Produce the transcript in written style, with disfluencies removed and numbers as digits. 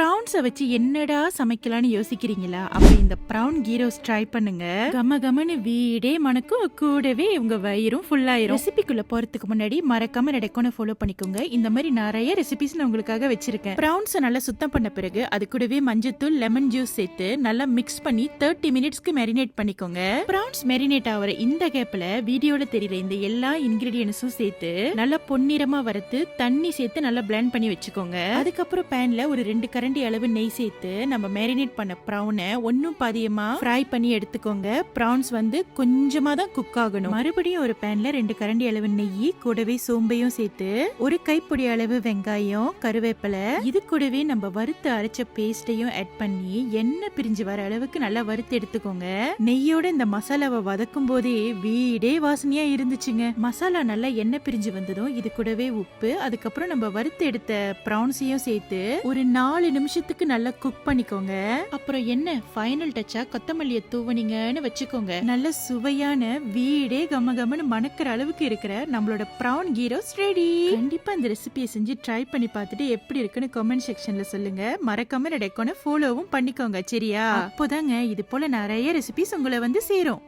ப்ரான்ஸை வச்சு என்னடா சமைக்கலாம்னு யோசிக்கிறீங்களா? அப்ப இந்த ப்ரான் கீரோஸ் ட்ரை பண்ணுங்க. கம கமன்னு வீடே மணக்கும், கூடவே உங்க வயிறும் ஃபுல் ஆயிரும். ரெசிபிக்குள்ள போறதுக்கு முன்னாடி மறக்காம ரெடெக்கோனை ஃபாலோ பண்ணிக்கோங்க. இந்த மாதிரி நிறைய ரெசிபிஸ் நான் உங்களுக்காக வச்சிருக்கேன். ப்ரான்ஸை நல்லா சுத்தம் பண்ண பிறகு அது கூடவே மஞ்சத்தூள், லெமன் ஜூஸ் சேர்த்து நல்லா மிக்ஸ் பண்ணி 30 மினிட்ஸ்க்கு மேரினேட் பண்ணிக்கோங்க. ப்ரான்ஸ் மேரினேட் ஆகிற இந்த கேப்ல வீடியோல தெரியற இந்த எல்லா இன்கிரீடியன்ஸும் சேர்த்து நல்லா பொன்னிறமா வறுத்து தண்ணி சேர்த்து நல்லா பிளெண்ட் பண்ணி வச்சுக்கோங்க. அதுக்கப்புறம் பேன்ல ஒரு 2 கரண்டி அளவு நெய் சேர்த்து நம்ம மேரினேட் பண்ண ப்ரானை ஒன்னும் பாதியமா ஃப்ரை பண்ணி எடுத்துக்கோங்க. ப்ரான்ஸ் வந்து கொஞ்சமா தான் குக் ஆகணும். மறுபடியும் ஒரு பேன்ல 2 கரண்டி அளவு நெய் கூடவே சோம்பையும் சேர்த்து ஒரு கைப்பிடி அளவு வெங்காயம், கருவேப்பிலை, இது கூடவே நம்ம வறுத்து அரைச்ச பேஸ்டையும் ஆட் பண்ணி எண்ணெய் பிரிஞ்சு வர அளவுக்கு நல்லா வறுத்து எடுத்துக்கோங்க. நெய்யோட இந்த மசாலாவை வதக்கும் போதே வீடே வாசனையா இருந்துச்சுங்க. மசாலா நல்லா எண்ணெய் பிரிஞ்சு வந்ததும் இது கூடவே உப்பு, அதுக்கப்புறம் நம்ம வறுத்து எடுத்த ப்ரான்ஸையும் சேர்த்து ஒரு 4 நிமிஷத்துக்கு நல்லா குக் பண்ணிக்கோங்க. அப்புறம் என்ன ஃபைனல் டச்சா கொத்தமல்லியை தூவனீங்கன்னு வச்சுக்கோங்க. நல்ல சுவையான வீடே கம கமன்னு மணக்கிற அளவுக்கு இருக்கிற நம்மளோட ப்ரான் கீரோஸ் ரெடி. கண்டிப்பா இந்த ரெசிபியை செஞ்சு ட்ரை பண்ணி பார்த்துட்டு எப்படி இருக்குன்னு கமெண்ட் செக்ஷன்ல சொல்லுங்க. மறக்காம ரெடெக்கோனை ஃபாலோவும் பண்ணிக்கோங்க. சரியா? அப்போதாங்க இது போல நிறைய ரெசிபிஸ் உங்களை வந்து சேரும்.